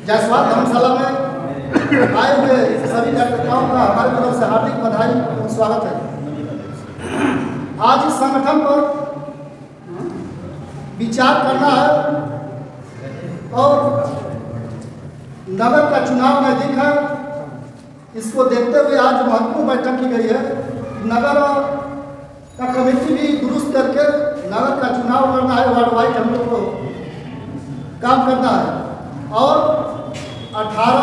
जायसवाल धर्मशाला में आए हुए सभी कार्यकर्ताओं का हमारी तरफ से हार्दिक बधाई और स्वागत है। आज इस संगठन पर विचार करना है और नगर का चुनाव नजदीक है। इसको देखते हुए आज महत्वपूर्ण बैठक की गई है। नगर का कमेटी भी दुरुस्त करके नगर का चुनाव करना है, वार्ड वाइज हम लोग को काम करना है। और 18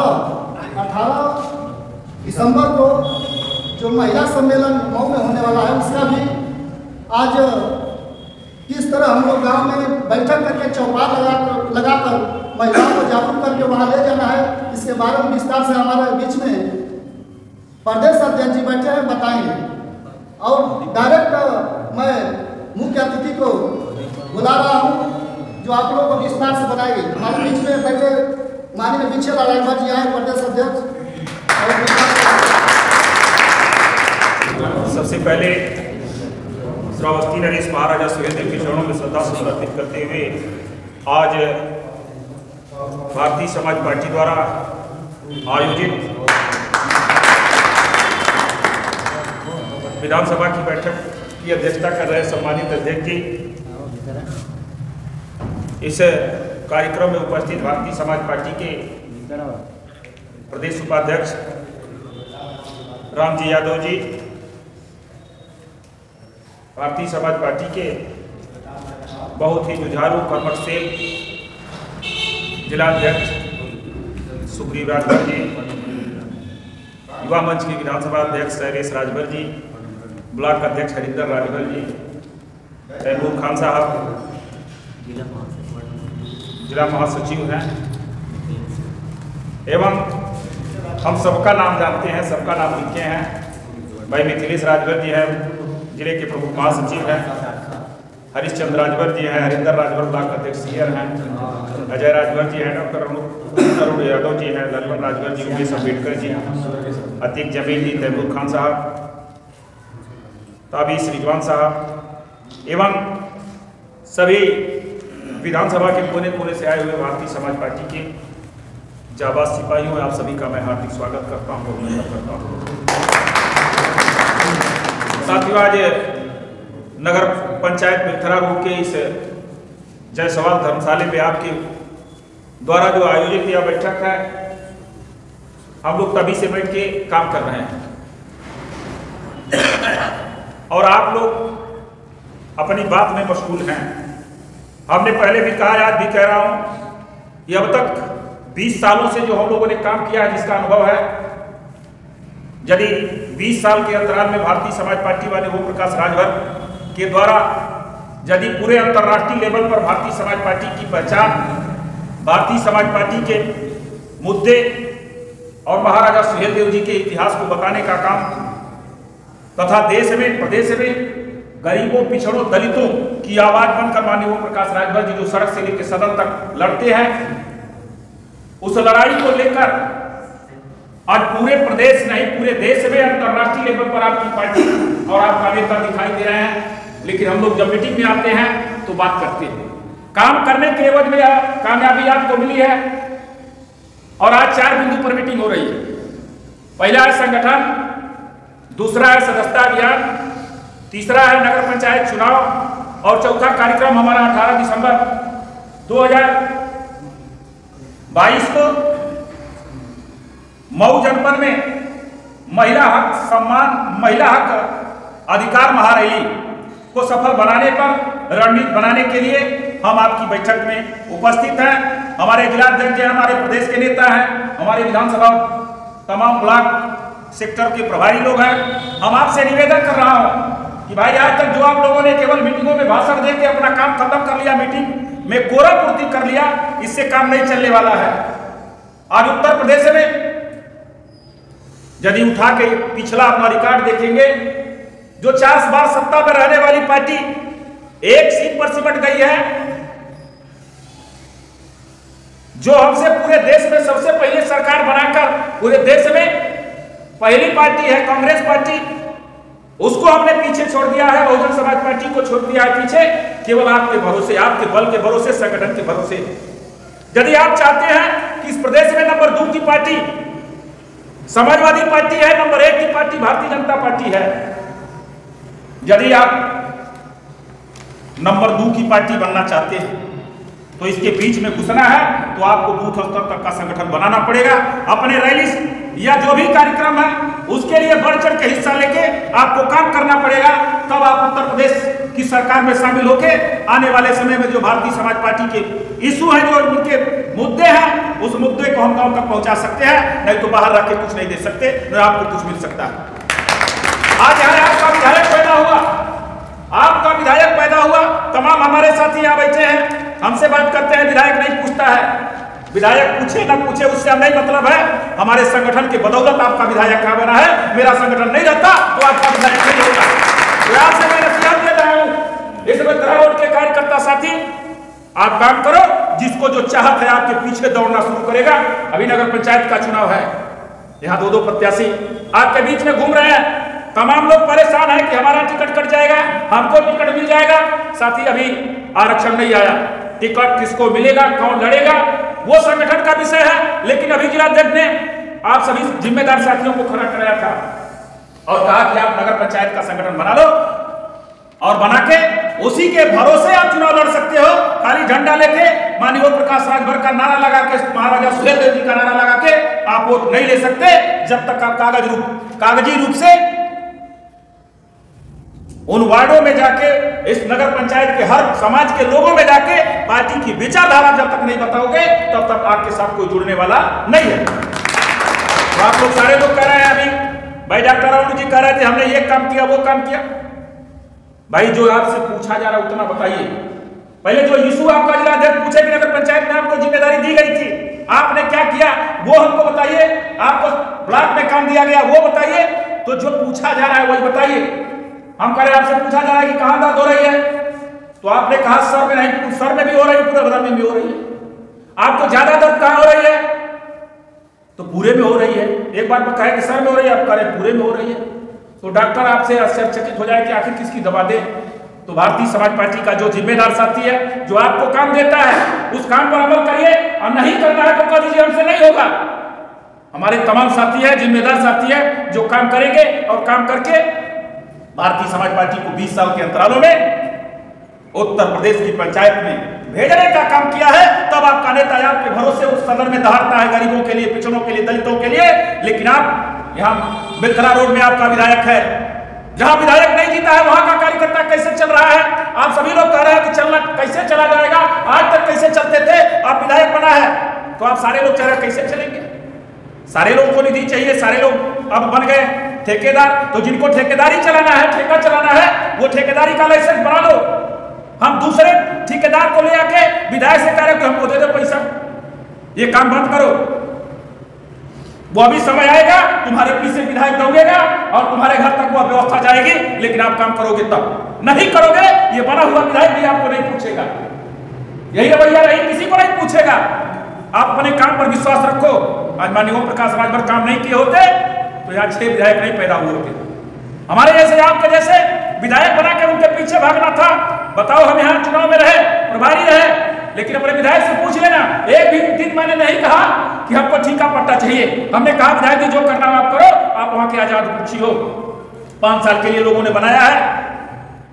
दिसंबर को जो महिला सम्मेलन मऊ में होने वाला है, उसका भी आज किस तरह हम लोग गांव में बैठक करके चौपाल लगाकर महिलाओं को जागरूक करके वहां ले जाना है, इसके बारे में विस्तार से हमारे बीच में प्रदेश अध्यक्ष जी बैठे हैं, बताएंगे। और डायरेक्ट मैं मुख्य अतिथि को बुला रहा हूं जो आप लोगों को विस्तार से बताएंगे। हमारे बीच में बैठे माननीय विजय लाल जी आए, प्रदेश अध्यक्ष। सबसे पहले श्रावस्ती नरेश महाराजा सुहेलदेव के चरणों में श्रद्धा सुमन अर्पित करते हुए आज भारतीय समाज पार्टी द्वारा आयोजित विधानसभा की बैठक की अध्यक्षता कर रहे सम्मानित अध्यक्ष जी, इस कार्यक्रम में उपस्थित भारतीय समाज पार्टी के प्रदेश उपाध्यक्ष रामजी यादव जी, भारतीय समाज पार्टी के बहुत ही जुझारू कर्मठशील जिलाध्यक्ष सुग्रीव राजभर जी, युवा मंच के विधानसभा अध्यक्ष शैलेश राजभर जी, ब्लॉक अध्यक्ष हरिंदर राजभर जी, तैमूर खान साहब जिला महासचिव हैं, एवं हम सबका नाम जानते हैं, सबका नाम लिखे हैं। भाई मिथिलेश राजभर जी हैं, जिले के प्रमुख महासचिव हैं, हरिश्चंद्र राजभर जी हैं, हरिंदर राजभर ब्लॉक अध्यक्ष सीयर हैं, अजय राजभर जी हैं, डॉक्टर अरुण यादव जी हैं, ललवन राजभर जी, उमेश अम्बेडकर जी, अतीक जमील जी, तैमूर खान साहब, ताबीस रिजवान साहब एवं सभी विधानसभा के कोने कोने से आए हुए भारतीय समाज पार्टी के जाबाज सिपाहियों, आप सभी का मैं हार्दिक स्वागत करता हूँ, अभिनंदन करता हूँ। साथियों, आज नगर पंचायत मिलथरा रोड के इस जायसवाल धर्मशाला में आपके द्वारा जो आयोजित यह बैठक है, हम लोग तभी से बैठ के काम कर रहे हैं और आप लोग अपनी बात में मशगूल हैं। हमने पहले भी कहा, आज भी कह रहा हूं कि अब तक 20 सालों से जो हम लोगों ने काम किया है, जिसका अनुभव है, यदि 20 साल के अंतराल में भारतीय समाज पार्टी वाले ओम प्रकाश राजभर के द्वारा यदि पूरे अंतर्राष्ट्रीय लेवल पर भारतीय समाज पार्टी की पहचान, भारतीय समाज पार्टी के मुद्दे और महाराजा सुहेलदेव जी के इतिहास को बताने का काम तथा देश में प्रदेश में गरीबों, पिछड़ों, दलितों की आवाज बनकर माननीय ओम प्रकाश राजभर जी जो सड़क से लेकर सदन तक लड़ते हैं, उस लड़ाई को लेकर आज पूरे प्रदेश नहीं पूरे देश में अंतर्राष्ट्रीय लेवल पर आपकी पार्टी और आपका नेता दिखाई दे रहे हैं। लेकिन हम लोग जब मीटिंग में आते हैं तो बात करते हैं, काम करने के एवज में कामयाबी आपको मिली है। और आज 4 बिंदु पर मीटिंग हो रही है। पहला है संगठन, दूसरा है सदस्यता अभियान, तीसरा है नगर पंचायत चुनाव और चौथा कार्यक्रम हमारा 18 दिसंबर 2022 को मऊ जनपद में महिला हक सम्मान, महिला हक अधिकार महारैली को सफल बनाने पर रणनीति बनाने के लिए हम आपकी बैठक में उपस्थित हैं। हमारे जिलाध्यक्ष हैं, हमारे प्रदेश के नेता हैं, हमारे विधानसभा तमाम ब्लॉक सेक्टर के प्रभारी लोग हैं। हम आपसे निवेदन कर रहा हूं कि भाई, आज तक जो आप लोगों ने केवल मीटिंगों में भाषण देकर अपना काम खत्म कर लिया, मीटिंग में कोरा पूर्ति कर लिया, इससे काम नहीं चलने वाला है। आज उत्तर प्रदेश में यदि उठा के पिछला अपना रिकॉर्ड देखेंगे, जो 40 बार सत्ता में रहने वाली पार्टी एक सीट पर सिमट गई है। जो हमसे पूरे देश में सबसे पहले सरकार बनाकर पूरे देश में पहली पार्टी है कांग्रेस पार्टी, उसको हमने पीछे छोड़ दिया है, बहुजन समाज पार्टी को छोड़ दिया है पीछे, केवल आपके भरोसे, आपके बल के भरोसे, संगठन के भरोसे। यदि आप चाहते हैं कि इस प्रदेश में पार्टी समाजवादी पार्टी है, नंबर 1 की पार्टी भारतीय जनता पार्टी है। यदि आप नंबर 2 की पार्टी बनना चाहते हैं तो इसके बीच में घुसना है तो आपको बूथ स्तर तक का संगठन बनाना पड़ेगा। अपने रैली या जो भी कार्यक्रम है उसके लिए बढ़ चढ़ के हिस्सा लेके आपको काम करना पड़ेगा। तब आप उत्तर प्रदेश की सरकार में शामिल होके आने वाले समय में जो भारतीय समाज पार्टी के इशू हैं, जो उनके मुद्दे हैं, उस मुद्दे को हम गांव तक पहुंचा सकते हैं। नहीं तो बाहर रख के कुछ नहीं दे सकते, न आपको कुछ मिल सकता है। आज यहाँ आपका विधायक पैदा हुआ, आपका विधायक पैदा हुआ, तमाम हमारे साथी यहाँ बैठे हैं, हमसे बात करते हैं, विधायक नहीं पूछता है। विधायक पूछे ना पूछे उससे हमें मतलब है, हमारे संगठन के बदौलत आपका विधायक कहाँ बना है। मेरा संगठन नहीं रहता तो आपका विधायक नहीं होता। तो आपसे मैं नसीहत दे रहा हूँ इस तरह रोड के कार्यकर्ता साथी, आप काम करो। जिसको जो चाहत है आपके पीछे दौड़ना शुरू करेगा। अभी नगर पंचायत का चुनाव है, यहाँ 2-2 प्रत्याशी आपके बीच में घूम रहे हैं। तमाम लोग परेशान हैं कि हमारा टिकट कट जाएगा, हमको टिकट मिल जाएगा। साथी अभी आरक्षण नहीं आया, टिकट किसको मिलेगा, कौन लड़ेगा, वो संगठन का विषय है। लेकिन अभी जिलाध्यक्ष ने आप सभी जिम्मेदार साथियों को खड़ा कराया था और कहा कि आप नगर पंचायत का संगठन बना लो और बना के उसी के भरोसे आप चुनाव लड़ सकते हो। खाली झंडा लेके माननीय ओम प्रकाश राजभर का नारा लगा के, महाराजा सुहेलदेव जी का नारा लगा के आप वोट नहीं ले सकते जब तक आप कागजी रूप से उन वार्डों में जाके, इस नगर पंचायत के हर समाज के लोगों में जाके पार्टी की विचारधारा जब तक नहीं बताओगे तब तक आपके साथ कोई जुड़ने वाला नहीं है। तो आप लोग सारे लोग कह रहे हैं, अभी भाई डॉक्टर राहुल जी कह रहे थे हमने ये काम किया वो काम किया। भाई जो आपसे पूछा जा रहा है उतना बताइए। पहले जो इशू आपका जिलाध्यक्ष पूछे कि नगर पंचायत में आपको जिम्मेदारी दी गई थी, आपने क्या किया वो हमको बताइए। आपको ब्लॉक में काम दिया गया वो बताइए। तो जो पूछा जा रहा है वही बताइए। हम कह रहे हैं आपसे पूछा जा रहा है कि कहां दर्द हो रही है, तो आपने कहा सर में नहीं, सर में भी हो रही है, पूरे बदन में भी हो रही है। आपको ज्यादा दर्द कहां हो रही है, तो पूरे में हो रही है। एक बार कहे कि सर में हो रही है, आप कह रहे पूरे में हो रही है। तो डॉक्टर आपसे आश्चर्यचकित हो जाए कि आखिर किसकी दवा दे। तो भारतीय समाज पार्टी का जो जिम्मेदार साथी है, जो आपको काम देता है, उस काम पर अमल करिए। और नहीं करना है तो कह दीजिए हमसे नहीं होगा। हमारे तमाम साथी है, जिम्मेदार साथी है, जो काम करेंगे और काम करके भारतीय समाज पार्टी को 20 साल के अंतरालों में उत्तर प्रदेश की पंचायत में भेजने का काम किया है। तब आपका नेता आपके भरोसे उस सदन में दहाड़ता है, गरीबों के लिए, पिछड़ों के लिए, दलितों के लिए। लेकिन आप यहाँ बिलखरा रोड में आपका विधायक है, जहां विधायक नहीं जीता है वहां का कार्यकर्ता कैसे चल रहा है। आप सभी लोग कह रहे हैं कि चलना कैसे चला जाएगा, आज तक कैसे चलते थे, आप विधायक बना है तो आप सारे लोग चल रहे कैसे चलेंगे। सारे लोगों को निधि चाहिए, सारे लोग अब बन गए ठेकेदार। तो जिनको ठेकेदारी चलाना है, ठेका चलाना है, वो ठेकेदारी का लाइसेंस बना लो। हम दूसरे ठेकेदार को ले आके विधायक से कह रहे कि हमको दे दो पैसा, ये काम बंद करो। वो अभी समय आएगा, तुम्हारे पीछे विधायक दौड़ेगा और तुम्हारे घर तक वो व्यवस्था जाएगी। लेकिन आप काम करोगे तब, नहीं करोगे ये बना हुआ विधायक भी आपको नहीं पूछेगा। यही रवैया रही, किसी को नहीं पूछेगा। आप अपने काम पर विश्वास रखो। आज माननीय ओम प्रकाश राजभर काम नहीं किए होते तो यहाँ 6 विधायक नहीं पैदा हुए होते। हमारे जैसे, आपके जैसे विधायक बना के उनके पीछे भागना था। बताओ, हम यहाँ चुनाव में रहे, प्रभारी रहे, लेकिन अपने विधायक से पूछ लेना, एक भी दिन मैंने नहीं कहा कि हमको ठीका पट्टा चाहिए। हमने कहा विधायक जी जो करना आप करो, आप वहां के आजाद पूछी हो। 5 साल के लिए लोगों ने बनाया है,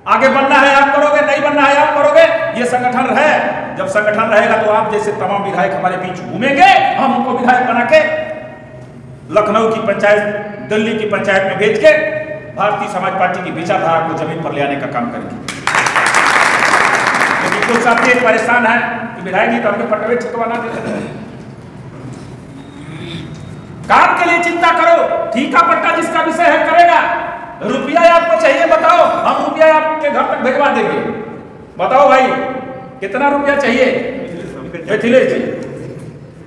आगे बनना है आप करोगे, नहीं बनना है आप करोगे। ये संगठन है, जब संगठन रहेगा तो आप जैसे तमाम विधायक हमारे बीच घूमेंगे। हम उनको विधायक बना के लखनऊ की पंचायत, दिल्ली की पंचायत में भेज के भारतीय समाज पार्टी की विचारधारा को जमीन पर ले आने का काम करेंगे। लेकिन कुछ साथी परेशान है कि विधायक जी तो हमने पटवे छिटवाना देते हैं। काम के लिए चिंता करो, ठीका पट्टा जिसका विषय है करेगा। रुपया आपको चाहिए बताओ, हम रुपया आपके घर तक भिजवा देंगे। बताओ भाई कितना रुपया चाहिए, मिथिलेश जी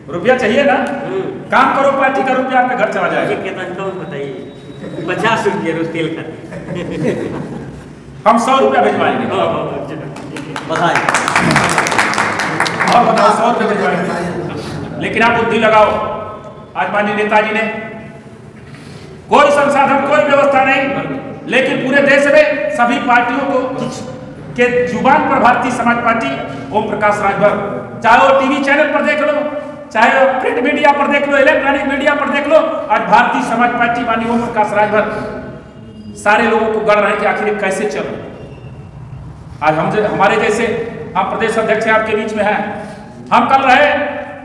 रुपया चाहिए ना। काम करो, पार्टी का रुपया आपके घर चला जाएगा। कितना बताइए, 50 रुपये रोज तेल का। हम 100 रुपया भिजवाएंगे। बताइए और बताओ 100 रुपये भिजवाएंगे। लेकिन आप बुद्धि लगाओ। आज माननीय नेताजी ने कोई संसाधन, कोई व्यवस्था नहीं, लेकिन पूरे देश में सभी पार्टियों को के जुबान पर भारतीय समाज पार्टी, ओम प्रकाश राजभर, चाहे वो टीवी चैनल पर देख लो, चाहे प्रिंट मीडिया पर देख लो, इलेक्ट्रॉनिक मीडिया पर देख लो, आज भारतीय समाज पार्टी माननीय ओम प्रकाश राजभर सारे लोगों को गढ़ रहे हैं कि आखिर कैसे चल। आज हमारे जैसे हम प्रदेश अध्यक्ष आपके बीच में हैं, हम कल रहे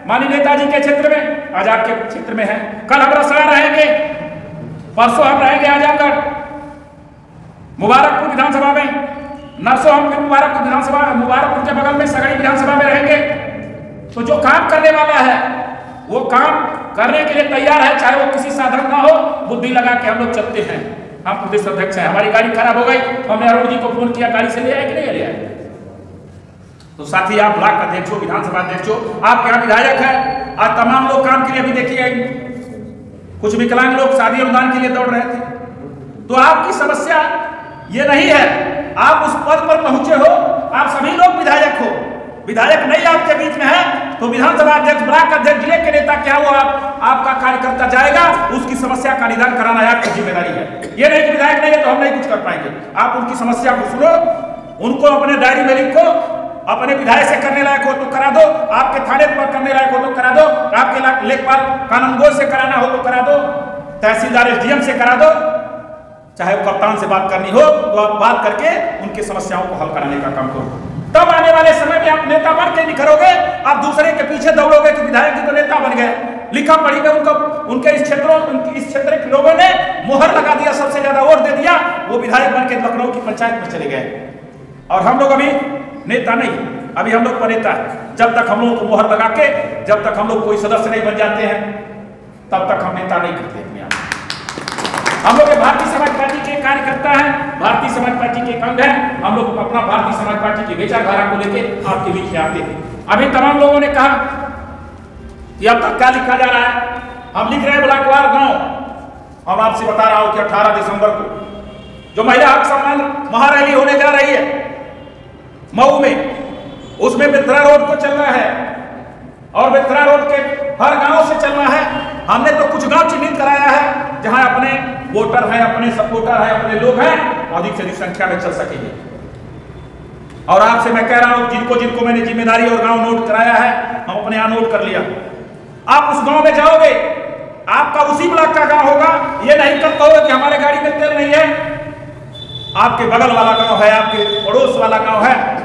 माननीय नेताजी के क्षेत्र में, आज आपके क्षेत्र में हैं, कल हम रसड़ा रहेंगे, परसों हम रहेंगे आजमगढ़, मुबारकपुर विधानसभा में, नरसों हम फिर मुबारकपुर के बगल में सगड़ी विधानसभा में रहेंगे। तो जो काम करने वाला है वो काम करने के लिए तैयार है, चाहे वो किसी साधन ना हो, बुद्धि लगा के हम लोग चलते हैं। हम प्रदेश अध्यक्ष हैं, हमारी गाड़ी खराब हो गई, हमने अरुण जी को फोन किया, गाड़ी से ले आए कि नहीं ले आए। तो साथी आप ब्लॉक अध्यक्ष हो, विधानसभा अध्यक्ष हो, आप यहाँ विधायक है, आज तमाम लोग काम के लिए, अभी देखिए कुछ विकलांग लोग शादी अनुदान के लिए दौड़ रहे थे। तो आपकी समस्या ये नहीं है, आप उस पद पर पहुंचे हो, आप सभी लोग विधायक हो, विधायक नहीं आपके बीच में है तो विधानसभा अध्यक्ष, ब्लॉक अध्यक्ष, जिले के नेता क्या वो आपका कार्यकर्ता जाएगा, उसकी समस्या का निदान कराना आपकी जिम्मेदारी है। ये नहीं कि विधायक नहीं है तो हम नहीं कुछ कर पाएंगे। आप उनकी समस्या को सुनो, उनको अपने डायरी में लिखो, अपने विधायक से करने लायक हो तो करा दो, आपके थाने पर करने लायक हो तो करा दो, आपके लेखपाल कानूनगो से कराना हो तो करा दो, तहसीलदार SDM से करा दो, चाहे वो कप्तान से बात करनी हो तो आप बात करके उनकी समस्याओं को हल कराने का काम करो। तब आने वाले समय में आप नेता बन के निखरोगे, आप दूसरे के पीछे दौड़ोगे कि विधायक जी तो नेता बन गए, लिखा पढ़ी में उनको उनके इस क्षेत्र के लोगों ने मोहर लगा दिया, सबसे ज्यादा वोट दे दिया, वो विधायक बन के लखनऊ की पंचायत में चले गए। और हम लोग अभी नेता नहीं, अभी हम लोग पनेता है। जब तक हम लोगों को मोहर लगा के, जब तक हम लोग कोई सदस्य नहीं बन जाते हैं, तब तक हम नेता नहीं करते अपने आप। हम लोग भारतीय समाज पार्टी के कार्यकर्ता हैं, भारतीय समाज पार्टी के अंग हैं, हम लोग अपना भारतीय समाज पार्टी की विचारधारा को लेके आपके बीच में आते हैं। अभी तमाम लोगों ने कहा कि अब तक क्या लिखा जा रहा है, हम लिख रहे हैं ब्लॉकवार गांव। हम आपसे बता रहा हूं कि 18 दिसंबर को जो महिला हक सम्मान महारैली होने जा रही है मऊ में, उसमें बेथरा रोड को चलना है और बेथरा रोड के हर गांव से चलना है। हमने तो कुछ गांव चिन्हित कराया है जहां अपने वोटर हैं, अपने सपोर्टर हैं, अपने लोग हैं, अधिक से अधिक संख्या में चल सकेंगे। और आपसे मैं कह रहा हूं, जिनको जिनको मैंने जिम्मेदारी और गांव नोट कराया है, हम अपने यहां नोट कर लिया। आप उस गांव में जाओगे, आपका उसी ब्लॉक का गांव होगा, ये नहीं कब कहोगे कि हमारे गाड़ी में तेल नहीं है। आपके बगल वाला गांव है, आपके पड़ोस वाला गांव है,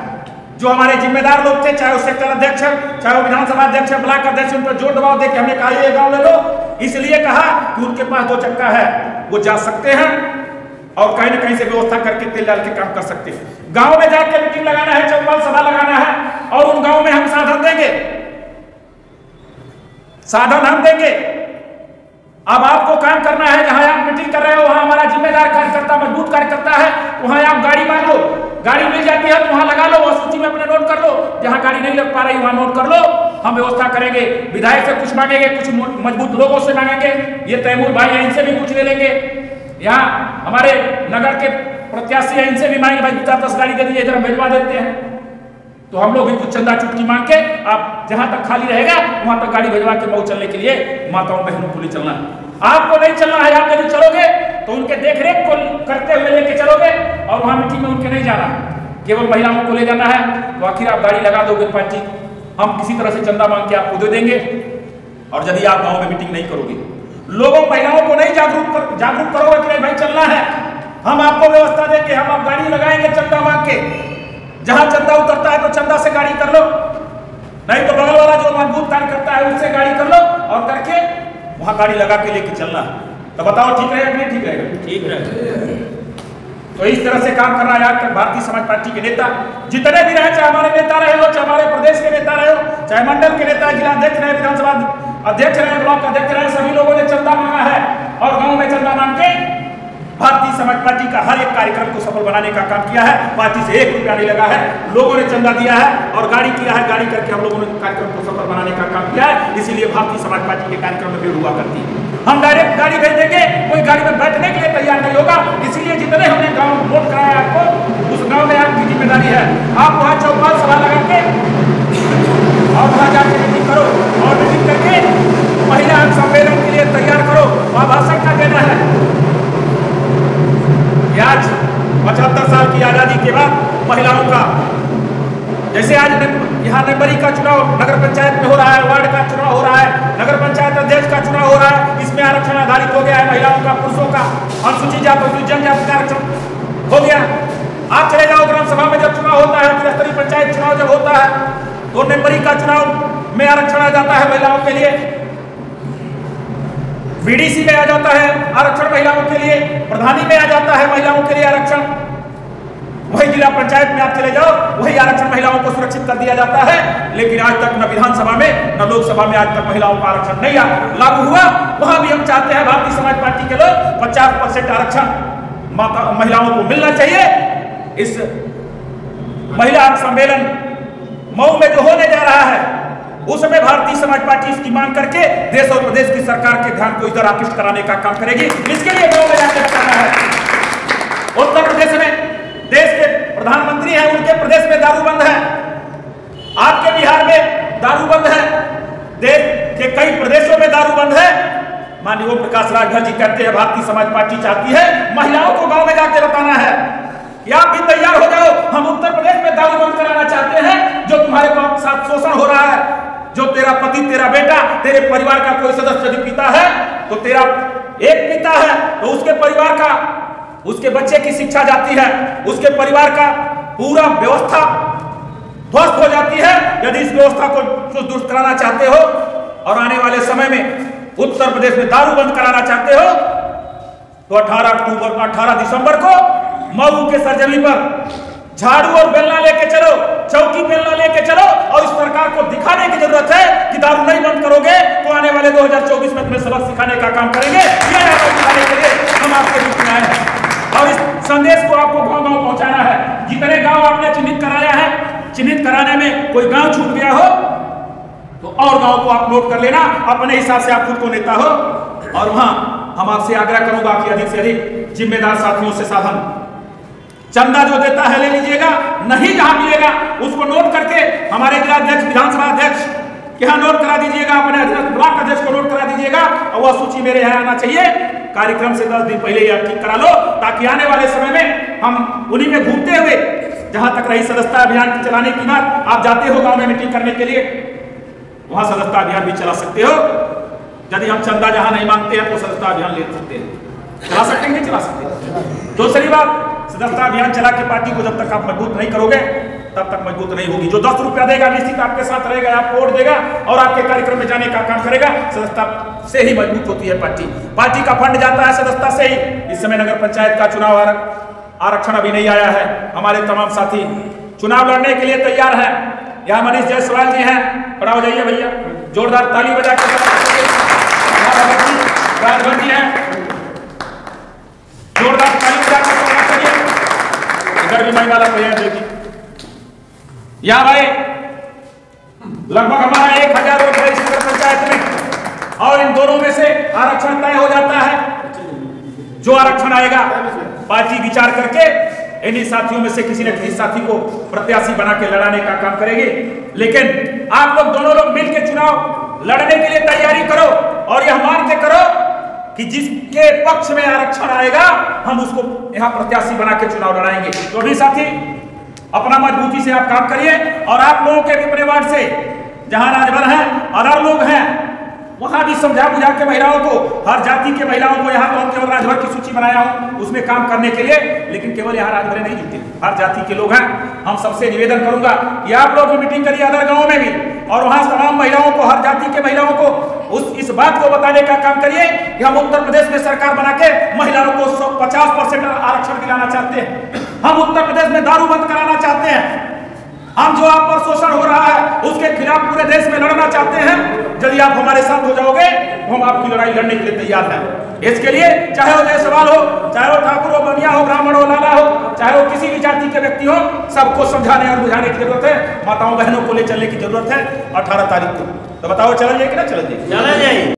जो हमारे जिम्मेदार लोग थे, चाहे वो सेक्टर अध्यक्ष है, चाहे वो विधानसभा अध्यक्ष है, ब्लॉक अध्यक्ष, उन पर जोर दबाव दे के हमने कहा ये गांव ले लो, इसलिए कहा कि उनके पास 2 चक्का है, वो जा सकते हैं और कहीं ना कहीं से व्यवस्था करके तेल डाल के काम कर सकते हैं। गांव में जाके मीटिंग लगाना है, चौपाल सभा लगाना है और उन गांव में हम साधन देंगे, साधन हम देंगे। अब आपको काम करना है, जहां आप मीटिंग कर रहे हो वहां हमारा जिम्मेदार कार्यकर्ता, मजबूत कार्यकर्ता है, वहां आप गाड़ी मांग लो, गाड़ी मिल जाती है तो वहां लगा लो, वो सूची में अपने नोट कर लो, जहां गाड़ी नहीं लग पा रही वहां नोट कर लो, हम व्यवस्था करेंगे। विधायक से कुछ मांगेंगे, कुछ मजबूत लोगों से मांगेंगे, ये तैमूर भाई है इनसे भी कुछ ले लेंगे, यहाँ हमारे नगर के प्रत्याशी है इनसे भी मांगेंगे, भाई 4-10 गाड़ी दे दीजिए, इधर हम भिजवा देते हैं। तो हम लोग भी कुछ चंदा चुटकी मांग के, आप जहां तक खाली रहेगा वहां तक गाड़ी भिजवा के मऊ चलने के लिए माताओं बहनों को ले चलना है। आपको नहीं चलना है, आप यदि चलोगे तो उनके देखरेख को करते हुए लेके चलोगे और वहां मीटिंग में उनके नहीं जाना, केवल महिलाओं को ले जाना है, तो आखिर आप गाड़ी लगा दोगे पार्टी, हम किसी तरह से चंदा मांग के आपको दे देंगे। और यदि आप गांव में मीटिंग नहीं करोगे, लोगों महिलाओं को नहीं जागरूक करोगे कि नहीं भाई चलना है, हम आपको व्यवस्था देंगे, हम आप गाड़ी लगाएंगे चंदा मांग के, जहां चंदा उतरता है तो चंदा से गाड़ी कर लो, नहीं तो बगल वाला जो मजबूत कार्य करता है उससे गाड़ी कर लो और करके वहां गाड़ी लगा के लेके चलना। तो बताओ ठीक रहेगा कि नहीं ठीक रहेगा? ठीक रहेगा। तो इस तरह से काम करना है। आज तक भारतीय समाज पार्टी के नेता जितने भी रहे, चाहे हमारे नेता रहे हो, चाहे हमारे प्रदेश के नेता रहे हो, चाहे मंडल के नेता, जिला अध्यक्ष रहे, विधानसभा अध्यक्ष रहे, ब्लॉक अध्यक्ष रहे, सभी लोगों ने चंदा मांगा है और गाँव में चंदा मांग के भारतीय समाज पार्टी का हर एक कार्यक्रम को सफल बनाने का काम किया है। पार्टी से 1 रुपया नहीं लगा है, लोगों ने चंदा दिया है और गाड़ी किया है, गाड़ी करके हम लोगों ने कार्यक्रम को सफल बनाने का काम किया है। इसीलिए भारतीय समाज पार्टी के कार्यक्रम में भीड़ हुआ करती है। हम डायरेक्ट गाड़ी भेज देंगे, कोई गाड़ी में बैठने के लिए तैयार नहीं होगा। इसीलिए जितने हमने गाँव वोट कराया आपको, उस गाँव में आपकी जिम्मेदारी है, आप वहाँ चौपाल सभा लगा के और वहाँ जाके मीटिंग करो और मीटिंग करके महिला सम्मेलन के लिए तैयार करो, वहाँ भाषण का देना है। आज 75 साल की आजादी के बाद महिलाओं का, जैसे आज यहाँ मेंबरी का चुनाव नगर पंचायत में हो रहा है, वार्ड का चुनाव हो रहा है, नगर पंचायत अध्यक्ष का चुनाव हो रहा है, इसमें आरक्षण आधारित हो गया है, महिलाओं का, पुरुषों का, अनुसूचित जाति और जनजाति का आरक्षण हो गया। आप चले जाओ ग्राम सभा में जब चुनाव होता है, त्रिस्तरीय पंचायत चुनाव जब होता है तो मेंबरी का चुनाव में आरक्षण आ जाता है महिलाओं के लिए, बीडीसी में आ जाता है आरक्षण महिलाओं के लिए, प्रधानी में आ जाता है महिलाओं के लिए आरक्षण, वही जिला पंचायत में आप चले जाओ वही आरक्षण महिलाओं को सुरक्षित कर दिया जाता है। लेकिन आज तक न विधानसभा में न लोकसभा में आज तक महिलाओं का आरक्षण नहीं लागू हुआ। वहां भी हम चाहते हैं भारतीय समाज पार्टी के लोग 50% आरक्षण महिलाओं को मिलना चाहिए। इस महिला सम्मेलन मऊ में जो होने जा रहा है उसमें भारतीय समाज पार्टी इसकी मांग करके देश और प्रदेश की सरकार के ध्यान को इधर आकृष्ट कराने का काम करेगी। इसके लिए गांव में जाकर बताना है। उत्तर प्रदेश में देश के प्रधानमंत्री हैं, उनके प्रदेश में दारू बंद है, आपके बिहार में दारू बंद है, देश के कई प्रदेशों में दारू बंद है। माननीय ओम प्रकाश राजभर जी कहते हैं भारतीय समाज पार्टी चाहती है महिलाओं को गांव में जाकर बताना है कि आप भी तैयार हो जाओ, हम उत्तर प्रदेश में दारू बंद कराना चाहते हैं। जो तुम्हारे साथ शोषण हो रहा है, जो तेरा पति, तेरा बेटा, तेरे परिवार का कोई सदस्य यदि पिता है तो तेरा एक पिता है तो उसके परिवार का, उसके बच्चे की शिक्षा जाती है, उसके परिवार का पूरा व्यवस्था ध्वस्त हो जाती है। यदि इस व्यवस्था को दुरुस्त कराना चाहते हो और आने वाले समय में उत्तर प्रदेश में दारू बंद कराना चाहते हो तो 18 दिसंबर को मऊ के सरजमी पर झाड़ू और बेलना लेके चलो, चौकी बेलना लेके चलो और इस सरकार को दिखाने की जरूरत है कि दारू नहीं बंद करोगे तो आने वाले 2024 में तुम्हें सबक सिखाने का काम करेंगे। यह दिखाने के लिए हम आपके बीच में आए हैं और इस संदेश को आपको गांव-गांव पहुंचाना है। जितने गांव आपने चिन्हित कराया है, चिन्हित कराने में कोई गांव छूट गया हो तो और गांव को आप नोट कर लेना, अपने हिसाब से आप खुद को नेता हो। और वहां हम आपसे आग्रह करूंगा कि अधिक से अधिक जिम्मेदार साथियों से साधन, चंदा जो देता है ले लीजिएगा, नहीं जहां मिलेगा उसको नोट करके हमारे जिला अध्यक्ष, विधानसभा अध्यक्ष के यहाँ नोट करा दीजिएगा, अपने ब्लॉक अध्यक्ष को नोट करा दीजिएगा और वह सूची मेरे यहाँ आना चाहिए। कार्यक्रम से 10 दिन पहले यह ठीक करा लो ताकि आने वाले समय में हम उन्हीं में घूमते हुए, जहां तक रही सदस्यता अभियान चलाने की बात, आप जाते हो गांव में मीटिंग करने के लिए, वहां सदस्यता अभियान भी चला सकते हो। यदि हम चंदा जहां नहीं मांगते हैं तो सदस्यता अभियान ले सकते हैं, चला सकते हैं, चला सकते हैं। दूसरी बात, सदस्यता अभियान चला के पार्टी को जब तक आप मजबूत नहीं करोगे तब तक मजबूत नहीं होगी। जो 10 रुपया देगा निश्चित आपके साथ रहेगा, आपको वोट देगा और आपके कार्यक्रम में जाने का काम करेगा। सदस्यता से ही मजबूत होती है पार्टी। पार्टी का फंड जाता है सदस्यता से ही। इस समय नगर पंचायत का चुनाव आरक्षण अभी नहीं आया है। हमारे तमाम साथी चुनाव लड़ने के लिए तैयार हैं। यहाँ मनीष जायसवाल जी हैं, खड़ा हो जाइए भैया, जोरदार ताली बजा के राजभर जी हैं, जोरदार ताली बजा के स्वागत करिए। इधर भी महिला भैया देखिए, यहाँ भाई लगभग हमारा 1000 वोट है इस नगर पंचायत में और इन दोनों में से आरक्षण तय हो जाता है। जो आरक्षण आएगा पार्टी विचार करके इन्हीं साथियों में से किसी न किसी साथी को प्रत्याशी बना के लड़ाने का काम करेगी। लेकिन आप लोग दोनों लोग मिलकर चुनाव लड़ने के लिए तैयारी करो और यह मान के करो कि जिसके पक्ष में आरक्षण आएगा हम उसको यहाँ प्रत्याशी बना के चुनाव लड़ाएंगे। तो भी साथी अपना मजबूती से आप काम करिए और आप लोगों के भी परिवार से जहां राजभर है और लोग हैं वहां भी समझा बुझा के महिलाओं को, हर जाति के महिलाओं को, यहाँ तो केवल राजभर की सूची बनाया हूं उसमें काम करने के लिए, लेकिन केवल यहाँ राजभर नहीं जुटते, हर जाति के लोग हैं। हम सबसे निवेदन करूंगा कि आप लोग भी मीटिंग करिए अदर गाँव में भी और वहां तमाम महिलाओं को, हर जाति के महिलाओं को इस बात को बताने का काम करिए कि हम उत्तर प्रदेश में सरकार बना के महिलाओं को 50% आरक्षण दिलाना चाहते हैं। हम उत्तर प्रदेश में दारू बंद कराना चाहते हैं। हम जो आप पर शोषण हो रहा है उसके खिलाफ पूरे देश में लड़ना चाहते हैं। यदि आप हमारे साथ हो जाओगे तो हम आपकी लड़ाई लड़ने के लिए तैयार हैं। इसके लिए चाहे वो जायसवाल हो, चाहे वो ठाकुर हो, बनिया हो, ब्राह्मण हो, लाला हो, चाहे वो किसी भी जाति के व्यक्ति हो, सबको समझाने और बुझाने की जरूरत है। माताओं बहनों को ले चलने की जरूरत है 18 तारीख को। तो बताओ चला जाए कि ना चला जाए?